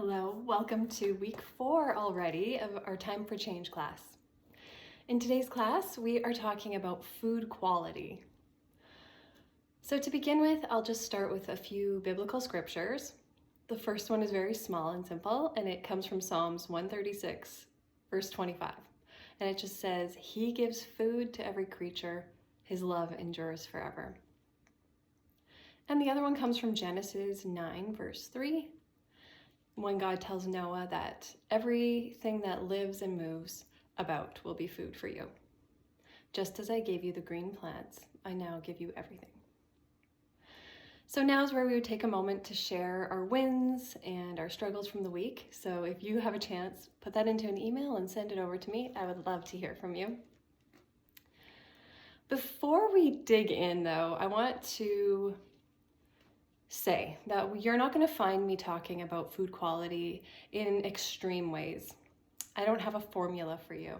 Hello, welcome to week 4 already of our Time for Change class. In today's class, we are talking about food quality. So to begin with, I'll just start with a few biblical scriptures. The first one is very small and simple, and it comes from Psalms 136, verse 25. And it just says, "He gives food to every creature, his love endures forever." And the other one comes from Genesis 9, verse 3. When God tells Noah that everything that lives and moves about will be food for you. Just as I gave you the green plants, I now give you everything. So now is where we would take a moment to share our wins and our struggles from the week. So if you have a chance, put that into an email and send it over to me. I would love to hear from you. Before we dig in though, I want to say that you're not going to find me talking about food quality in extreme ways. I don't have a formula for you.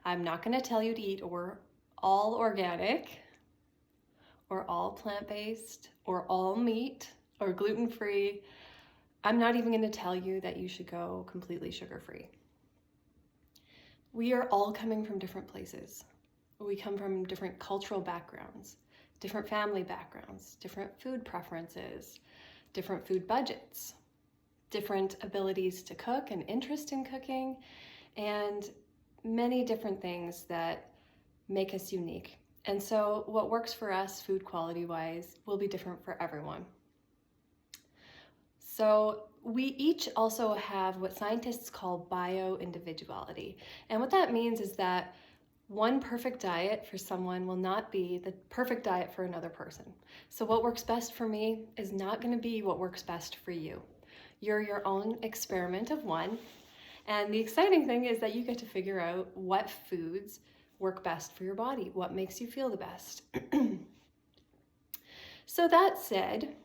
I'm not going to tell you to eat all organic or all plant-based or all meat or gluten-free. I'm not even going to tell you that you should go completely sugar-free. We are all coming from different places. We come from different cultural backgrounds, different family backgrounds, different food preferences, different food budgets, different abilities to cook and interest in cooking, and many different things that make us unique. And so what works for us food quality wise will be different for everyone. So we each also have what scientists call bio-individuality. And what that means is that one perfect diet for someone will not be the perfect diet for another person. So what works best for me is not going to be what works best for you. You're your own experiment of one. And the exciting thing is that you get to figure out what foods work best for your body, what makes you feel the best. So that said,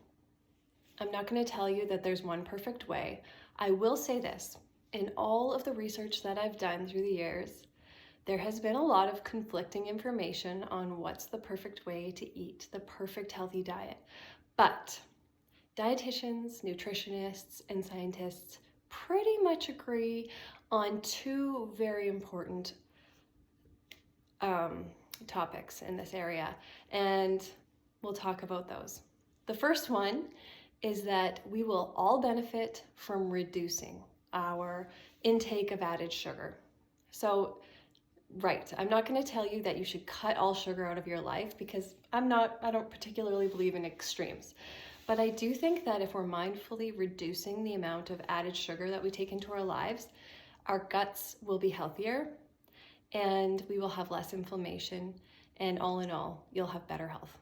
I'm not going to tell you that there's one perfect way. I will say this, in all of the research that I've done through the years, there has been a lot of conflicting information on what's the perfect way to eat, the perfect healthy diet. But dietitians, nutritionists, and scientists pretty much agree on two very important topics in this area, and we'll talk about those. The first one is that we will all benefit from reducing our intake of added sugar. So right, I'm not going to tell you that you should cut all sugar out of your life because I don't particularly believe in extremes. But I do think that if we're mindfully reducing the amount of added sugar that we take into our lives, our guts will be healthier and we will have less inflammation, and all in all, you'll have better health.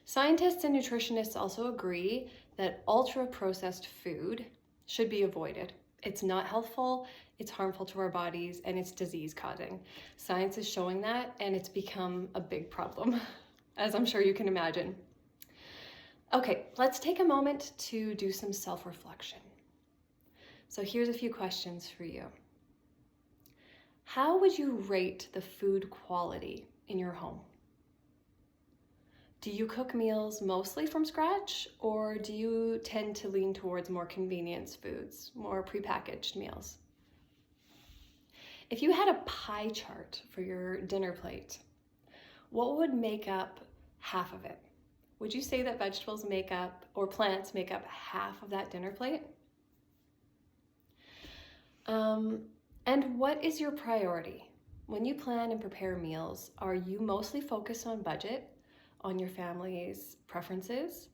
Scientists and nutritionists also agree that ultra-processed food should be avoided. It's not healthful, it's harmful to our bodies, and it's disease-causing. Science is showing that, and it's become a big problem, as I'm sure you can imagine. Okay, let's take a moment to do some self-reflection. So here's a few questions for you. How would you rate the food quality in your home? Do you cook meals mostly from scratch, or do you tend to lean towards more convenience foods, more prepackaged meals? If you had a pie chart for your dinner plate, what would make up half of it? Would you say that vegetables make up, or plants make up half of that dinner plate? And what is your priority? When you plan and prepare meals, are you mostly focused on budget, on your family's preferences,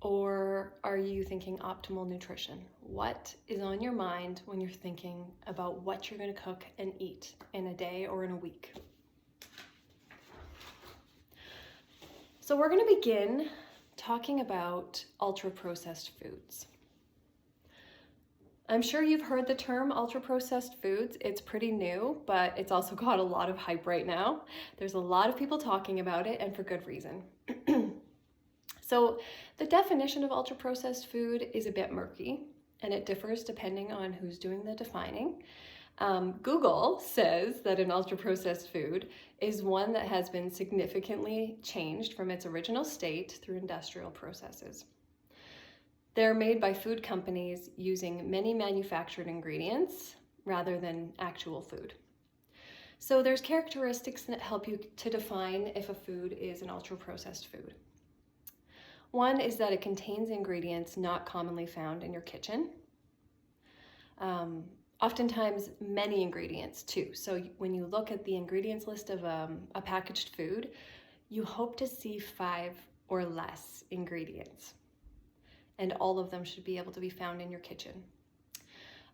or are you thinking optimal nutrition? What is on your mind when you're thinking about what you're going to cook and eat in a day or in a week? So we're going to begin talking about ultra-processed foods. I'm sure you've heard the term ultra-processed foods. It's pretty new, but it's also got a lot of hype right now. There's a lot of people talking about it, and for good reason. So the definition of ultra-processed food is a bit murky, and it differs depending on who's doing the defining. Google says that an ultra-processed food is one that has been significantly changed from its original state through industrial processes. They're made by food companies using many manufactured ingredients rather than actual food. So there's characteristics that help you to define if a food is an ultra-processed food. One is that it contains ingredients not commonly found in your kitchen. Oftentimes many ingredients too. So when you look at the ingredients list of a packaged food, you hope to see 5 or less ingredients. And all of them should be able to be found in your kitchen.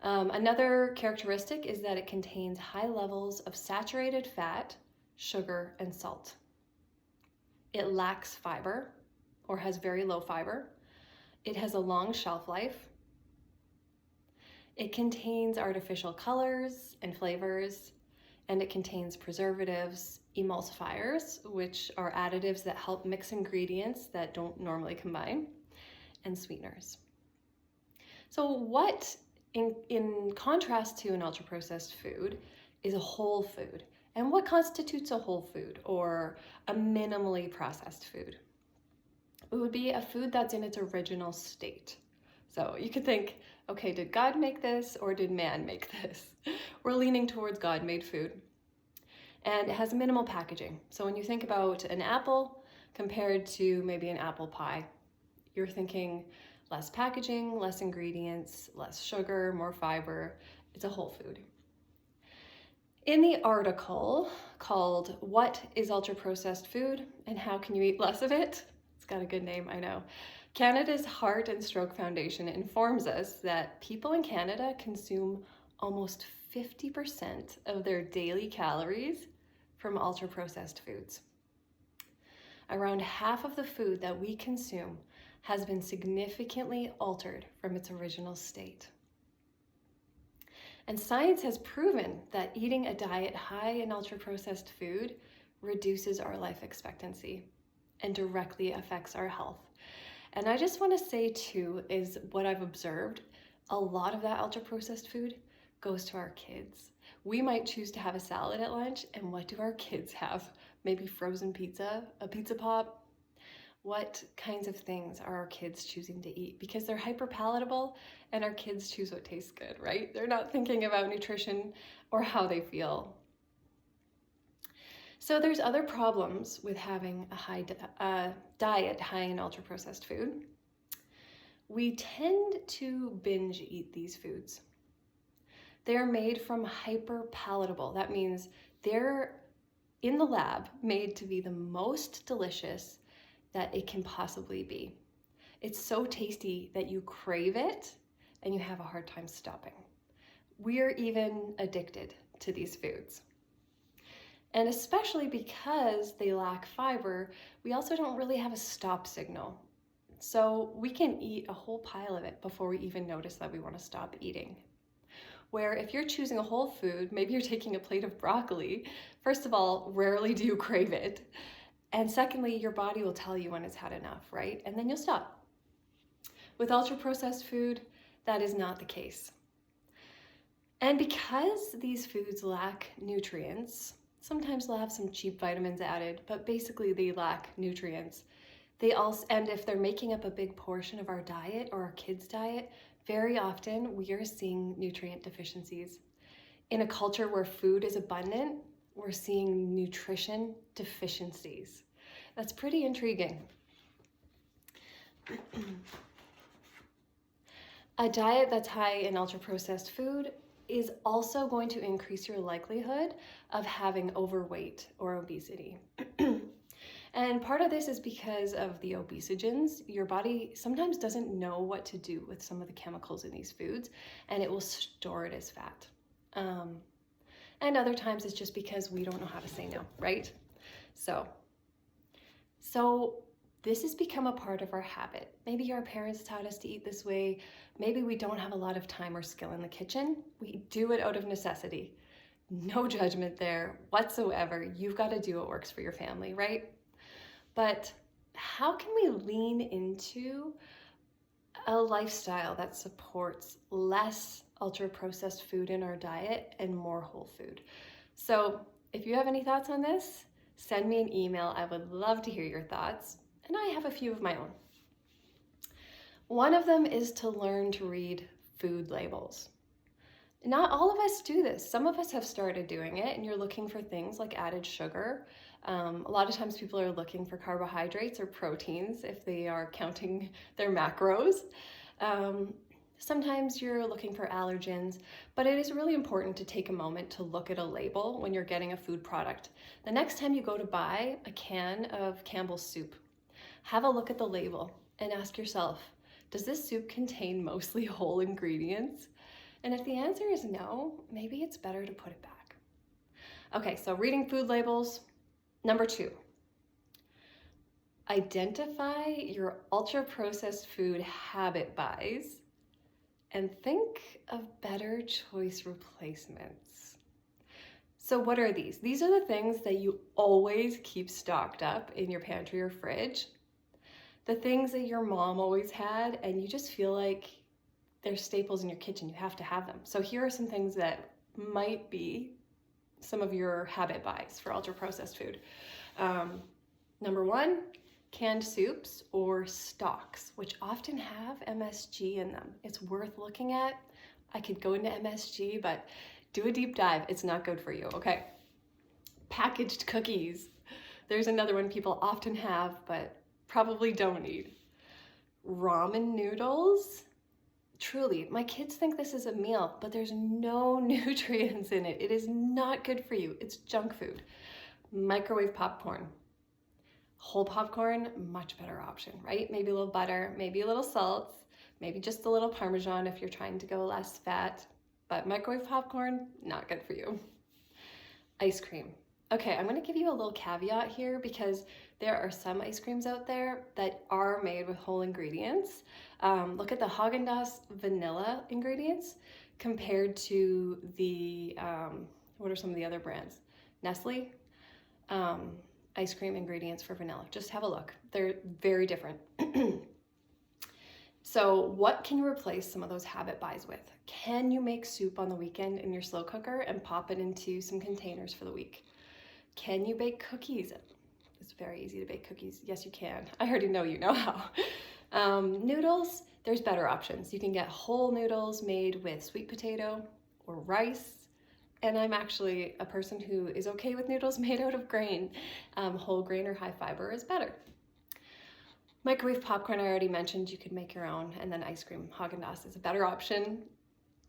Another characteristic is that it contains high levels of saturated fat, sugar, and salt. It lacks fiber or has very low fiber. It has a long shelf life. It contains artificial colors and flavors, and it contains preservatives, emulsifiers, which are additives that help mix ingredients that don't normally combine, and sweeteners. So what, in contrast to an ultra-processed food, is a whole food? And what constitutes a whole food or a minimally processed food? It would be a food that's in its original state. So you could think, okay, did God make this or did man make this? We're leaning towards God-made food. And it has minimal packaging. So when you think about an apple compared to maybe an apple pie, you're thinking less packaging, less ingredients, less sugar, more fiber. It's a whole food. In the article called What is Ultra-Processed Food and How Can You Eat Less of It? It's got a good name, I know. Canada's Heart and Stroke Foundation informs us that people in Canada consume almost 50% of their daily calories from ultra-processed foods. Around half of the food that we consume has been significantly altered from its original state. And science has proven that eating a diet high in ultra-processed food reduces our life expectancy and directly affects our health. And I just want to say too, is what I've observed, a lot of that ultra-processed food goes to our kids. We might choose to have a salad at lunch, and what do our kids have? Maybe frozen pizza, a pizza pop? What kinds of things are our kids choosing to eat? Because they're hyper palatable and our kids choose what tastes good, right? They're not thinking about nutrition or how they feel. So there's other problems with having a diet high in ultra-processed food. We tend to binge eat these foods. They're made from hyper palatable. That means they're in the lab made to be the most delicious that it can possibly be. It's so tasty that you crave it and you have a hard time stopping. We're even addicted to these foods. And especially because they lack fiber, we also don't really have a stop signal. So we can eat a whole pile of it before we even notice that we want to stop eating. Where if you're choosing a whole food, maybe you're taking a plate of broccoli, first of all, rarely do you crave it. And secondly, your body will tell you when it's had enough, right? And then you'll stop. With ultra-processed food, that is not the case. And because these foods lack nutrients, sometimes they'll have some cheap vitamins added, but basically they lack nutrients. And if they're making up a big portion of our diet or our kids' diet, very often we are seeing nutrient deficiencies. In a culture where food is abundant, we're seeing nutrition deficiencies. That's pretty intriguing. A diet that's high in ultra-processed food is also going to increase your likelihood of having overweight or obesity. And part of this is because of the obesogens. Your body sometimes doesn't know what to do with some of the chemicals in these foods, and it will store it as fat. And other times it's just because we don't know how to say no, right? So this has become a part of our habit. Maybe our parents taught us to eat this way. Maybe we don't have a lot of time or skill in the kitchen. We do it out of necessity. No judgment there whatsoever. You've got to do what works for your family, right? But how can we lean into a lifestyle that supports less ultra-processed food in our diet and more whole food? So if you have any thoughts on this, send me an email. I would love to hear your thoughts, and I have a few of my own. One of them is to learn to read food labels. Not all of us do this. Some of us have started doing it, and you're looking for things like added sugar. A lot of times people are looking for carbohydrates or proteins if they are counting their macros. Sometimes you're looking for allergens, but it is really important to take a moment to look at a label when you're getting a food product. The next time you go to buy a can of Campbell's soup, have a look at the label and ask yourself, does this soup contain mostly whole ingredients? And if the answer is no, maybe it's better to put it back. Okay, so reading food labels. Number 2, identify your ultra-processed food habit buys and think of better choice replacements. So what are these? These are the things that you always keep stocked up in your pantry or fridge. The things that your mom always had and you just feel like they're staples in your kitchen, you have to have them. So here are some things that might be some of your habit buys for ultra-processed food. Number 1, canned soups or stocks, which often have MSG in them. It's worth looking at. I could go into MSG, but do a deep dive. It's not good for you, okay? Packaged cookies. There's another one people often have, but probably don't need. Ramen noodles. Truly, my kids think this is a meal, but there's no nutrients in it. It is not good for you. It's junk food. Microwave popcorn. Whole popcorn, much better option, right? Maybe a little butter, maybe a little salt, maybe just a little Parmesan if you're trying to go less fat, but microwave popcorn, not good for you. Ice cream. Okay, I'm gonna give you a little caveat here because there are some ice creams out there that are made with whole ingredients. Look at the Haagen-Dazs vanilla ingredients compared to the, what are some of the other brands? Nestle. Ice cream ingredients for vanilla. Just have a look. They're very different. So what can you replace some of those habit buys with? Can you make soup on the weekend in your slow cooker and pop it into some containers for the week? Can you bake cookies? It's very easy to bake cookies. Yes, you can. I already know you know how. Noodles, there's better options. You can get whole noodles made with sweet potato or rice. And I'm actually a person who is okay with noodles made out of grain. Whole grain or high fiber is better. Microwave popcorn, I already mentioned, you could make your own. And then ice cream, Haagen-Dazs is a better option.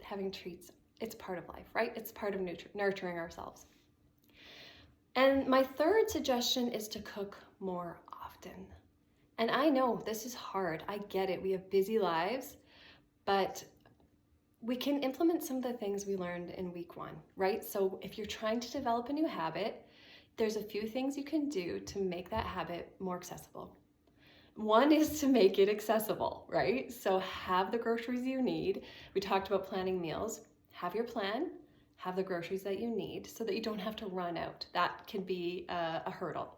Having treats, it's part of life, right? It's part of nurturing ourselves. And my third suggestion is to cook more often. And I know this is hard. I get it. We have busy lives, but we can implement some of the things we learned in week 1, right? So if you're trying to develop a new habit, there's a few things you can do to make that habit more accessible. One is to make it accessible, right? So have the groceries you need. We talked about planning meals. Have your plan, have the groceries that you need so that you don't have to run out. That can be a hurdle.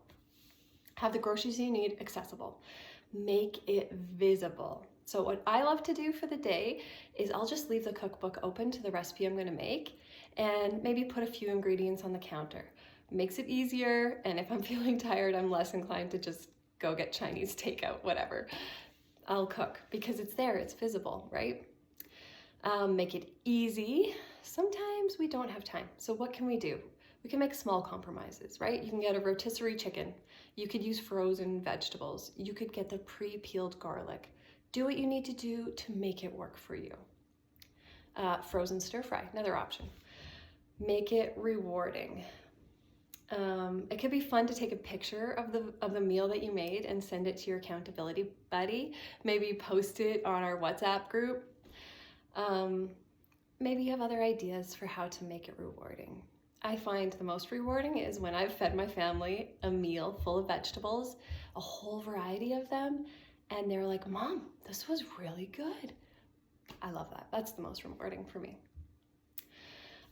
Have the groceries you need accessible. Make it visible. So what I love to do for the day is I'll just leave the cookbook open to the recipe I'm going to make and maybe put a few ingredients on the counter. Makes it easier, and if I'm feeling tired, I'm less inclined to just go get Chinese takeout, whatever. I'll cook because it's there, it's visible, right? Make it easy. Sometimes we don't have time. So what can we do? We can make small compromises, right? You can get a rotisserie chicken. You could use frozen vegetables. You could get the pre-peeled garlic. Do what you need to do to make it work for you. Frozen stir fry, another option. Make it rewarding. It could be fun to take a picture of the meal that you made and send it to your accountability buddy. Maybe post it on our WhatsApp group. Maybe you have other ideas for how to make it rewarding. I find the most rewarding is when I've fed my family a meal full of vegetables, a whole variety of them, and they're like, "Mom, this was really good." I love that. That's the most rewarding for me.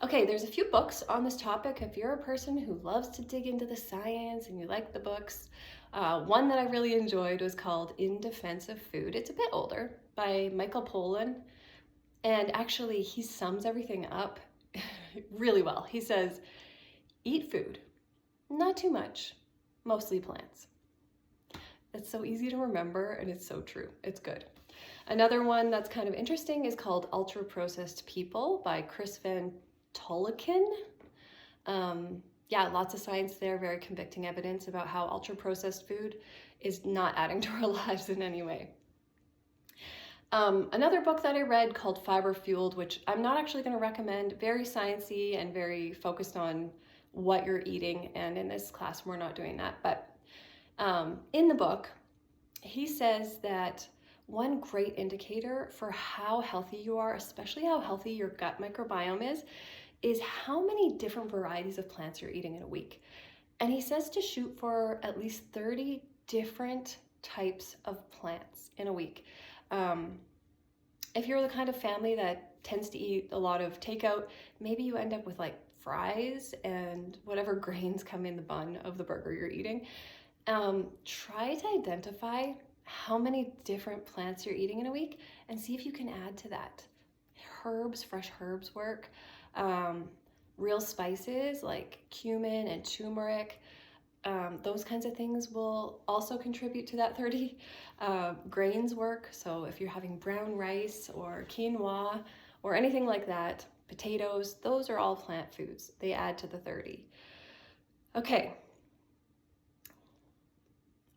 Okay, there's a few books on this topic. If you're a person who loves to dig into the science and you like the books, one that I really enjoyed was called In Defense of Food. It's a bit older, by Michael Pollan. And actually, he sums everything up really well. He says, eat food, not too much, mostly plants. It's so easy to remember and it's so true. It's good. Another one that's kind of interesting is called Ultra Processed People by Chris Van Tulleken. Yeah, lots of science there, very convicting evidence about how ultra processed food is not adding to our lives in any way. Another book that I read called Fiber Fueled, which I'm not actually going to recommend, very sciencey and very focused on what you're eating. And in this class, we're not doing that. But in the book, he says that one great indicator for how healthy you are, especially how healthy your gut microbiome is how many different varieties of plants you're eating in a week. And he says to shoot for at least 30 different types of plants in a week. If you're the kind of family that tends to eat a lot of takeout, maybe you end up with like fries and whatever grains come in the bun of the burger you're eating. Try to identify how many different plants you're eating in a week and see if you can add to that. Herbs, fresh herbs work. Real spices like cumin and turmeric, those kinds of things will also contribute to that 30. Grains work, so if you're having brown rice or quinoa or anything like that, potatoes, those are all plant foods. They add to the 30. Okay.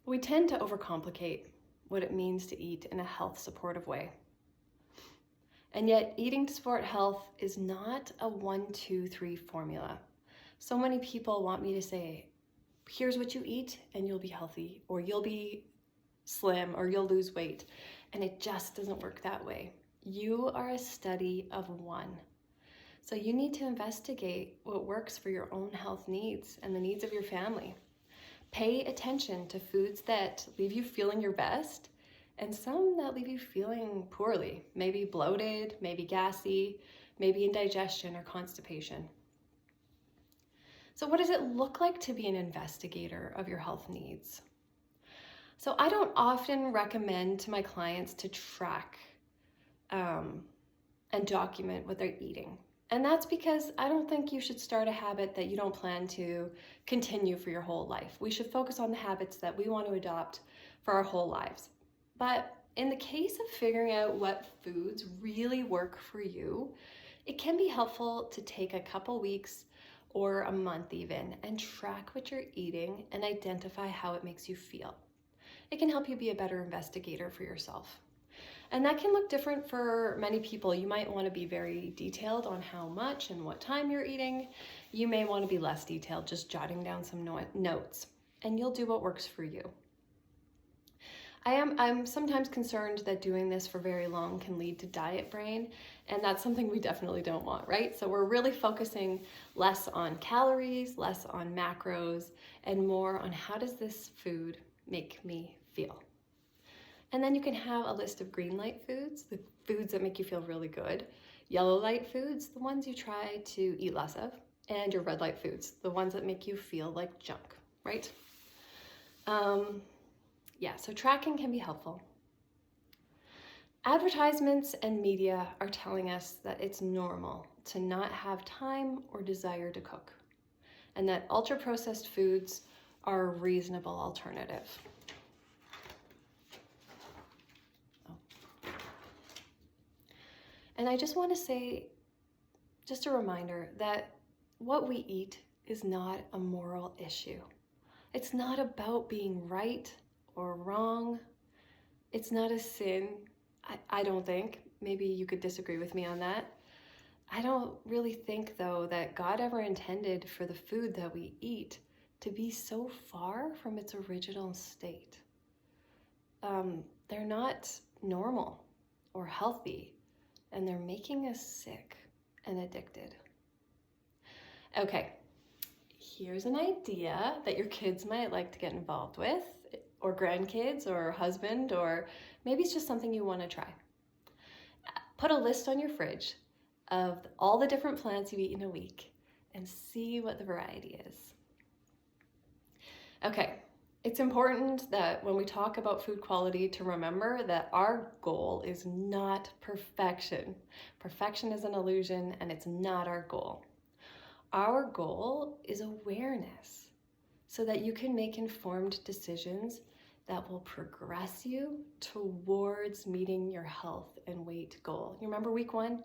We tend to overcomplicate what it means to eat in a health supportive way. And yet eating to support health is not a 1, 2, 3 formula. So many people want me to say, here's what you eat and you'll be healthy, or you'll be slim, or you'll lose weight. And it just doesn't work that way. You are a study of one. So you need to investigate what works for your own health needs and the needs of your family. Pay attention to foods that leave you feeling your best and some that leave you feeling poorly, maybe bloated, maybe gassy, maybe indigestion or constipation. So what does it look like to be an investigator of your health needs? So I don't often recommend to my clients to track and document what they're eating. And that's because I don't think you should start a habit that you don't plan to continue for your whole life. We should focus on the habits that we want to adopt for our whole lives. But in the case of figuring out what foods really work for you, it can be helpful to take a couple weeks or a month even and track what you're eating and identify how it makes you feel. It can help you be a better investigator for yourself. And that can look different for many people. You might want to be very detailed on how much and what time you're eating. You may want to be less detailed, just jotting down some notes, and you'll do what works for you. I'm sometimes concerned that doing this for very long can lead to diet brain, and that's something we definitely don't want, right? So we're really focusing less on calories, less on macros, and more on how does this food make me feel. And then you can have a list of green light foods, the foods that make you feel really good, yellow light foods, the ones you try to eat less of, and your red light foods, the ones that make you feel like junk, right? Yeah, so tracking can be helpful. Advertisements and media are telling us that it's normal to not have time or desire to cook, and that ultra-processed foods are a reasonable alternative. And I just want to say, just a reminder that what we eat is not a moral issue. It's not about being right or wrong. It's not a sin. I don't think. Maybe you could disagree with me on that. I don't really think, though, that God ever intended for the food that we eat to be so far from its original state. They're not normal or healthy, and they're making us sick and addicted. Okay, here's an idea that your kids might like to get involved with, or grandkids, or husband, or maybe it's just something you want to try. Put a list on your fridge of all the different plants you eat in a week and see what the variety is. Okay, it's important that when we talk about food quality to remember that our goal is not perfection. Perfection is an illusion and it's not our goal. Our goal is awareness so that you can make informed decisions that will progress you towards meeting your health and weight goal. You remember week 1?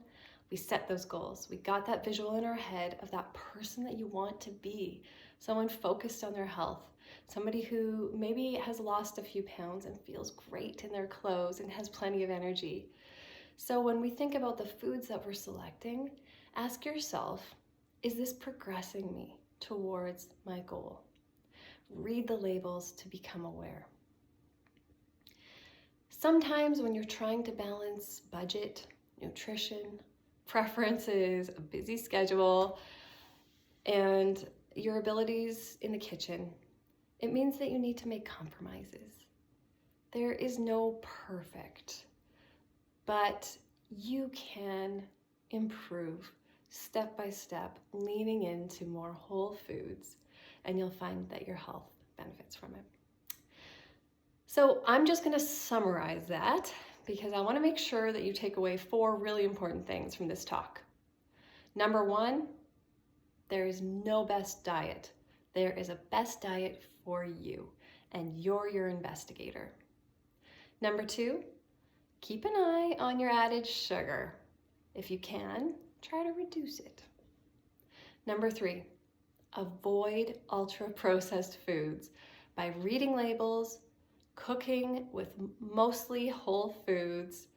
We set those goals. We got that visual in our head of that person that you want to be, someone focused on their health, somebody who maybe has lost a few pounds and feels great in their clothes and has plenty of energy. So when we think about the foods that we're selecting, ask yourself, is this progressing me towards my goal? Read the labels to become aware. Sometimes when you're trying to balance budget, nutrition, preferences, a busy schedule, and your abilities in the kitchen, it means that you need to make compromises. There is no perfect, but you can improve step by step, leaning into more whole foods, and you'll find that your health benefits from it. So I'm just going to summarize that because I want to make sure that you take away 4 really important things from this talk. Number 1, there is no best diet. There is a best diet for you, and you're your investigator. Number 2, keep an eye on your added sugar. If you can, try to reduce it. Number 3, avoid ultra-processed foods by reading labels, cooking with mostly whole foods,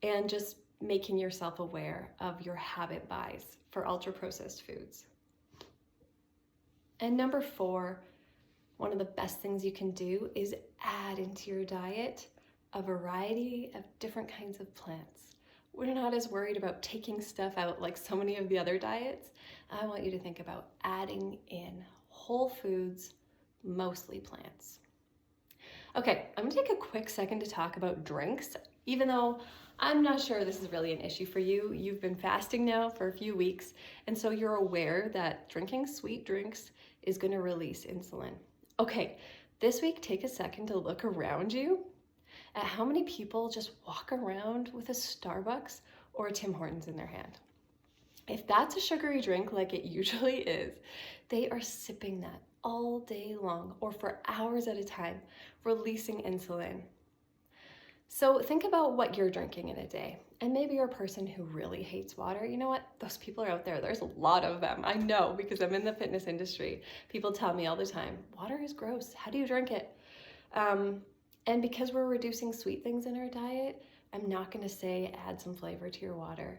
and just making yourself aware of your habit buys for ultra-processed foods. And number 4, one of the best things you can do is add into your diet a variety of different kinds of plants. We're not as worried about taking stuff out like so many of the other diets. I want you to think about adding in whole foods, mostly plants. Okay, I'm gonna take a quick second to talk about drinks. Even though I'm not sure this is really an issue for you, you've been fasting now for a few weeks, and so you're aware that drinking sweet drinks is gonna release insulin. Okay, this week take a second to look around you at how many people just walk around with a Starbucks or a Tim Hortons in their hand. If that's a sugary drink like it usually is, they are sipping that all day long or for hours at a time, releasing insulin. So think about what you're drinking in a day. And maybe you're a person who really hates water. You know what? Those people are out there. There's a lot of them. I know because I'm in the fitness industry. People tell me all the time, water is gross. How do you drink it? And because we're reducing sweet things in our diet, I'm not going to say add some flavor to your water.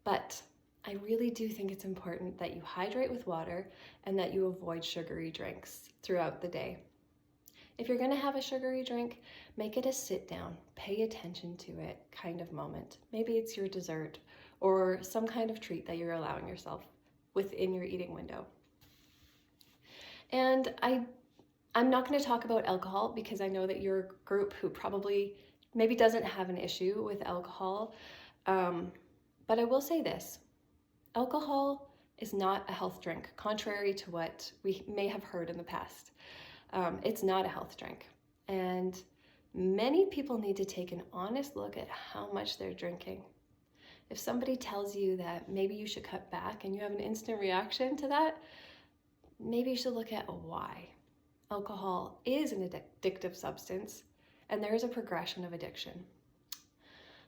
But I really do think it's important that you hydrate with water and that you avoid sugary drinks throughout the day. If you're going to have a sugary drink, make it a sit down, pay attention to it kind of moment. Maybe it's your dessert or some kind of treat that you're allowing yourself within your eating window. And I'm not going to talk about alcohol because I know that you're a group who probably maybe doesn't have an issue with alcohol. But I will say this. Alcohol is not a health drink, contrary to what we may have heard in the past. It's not a health drink. And many people need to take an honest look at how much they're drinking. If somebody tells you that maybe you should cut back and you have an instant reaction to that, maybe you should look at why. Alcohol is an addictive substance, and there is a progression of addiction.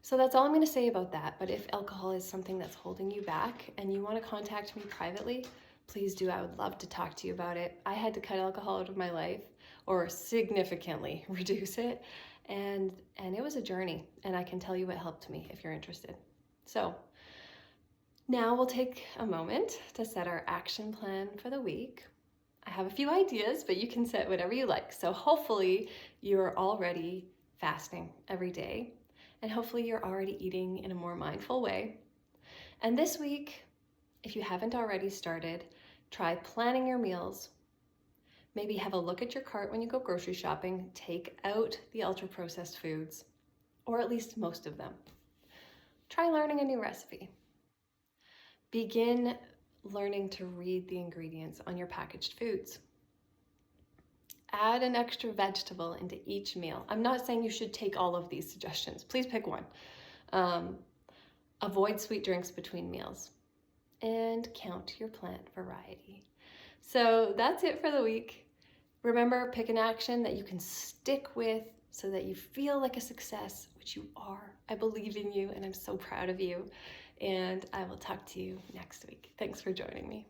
So that's all I'm going to say about that. But if alcohol is something that's holding you back and you want to contact me privately, please do. I would love to talk to you about it. I had to cut alcohol out of my life or significantly reduce it. And it was a journey, and I can tell you what helped me if you're interested. So now we'll take a moment to set our action plan for the week. I have a few ideas, but you can set whatever you like. So hopefully you're already fasting every day. And hopefully you're already eating in a more mindful way. And this week, if you haven't already started, try planning your meals. Maybe have a look at your cart when you go grocery shopping. Take out the ultra-processed foods, or at least most of them. Try learning a new recipe. Begin learning to read the ingredients on your packaged foods. Add an extra vegetable into each meal. I'm not saying you should take all of these suggestions. Please pick one. Avoid sweet drinks between meals. And count your plant variety. So that's it for the week. Remember, pick an action that you can stick with so that you feel like a success, which you are. I believe in you and I'm so proud of you. And I will talk to you next week. Thanks for joining me.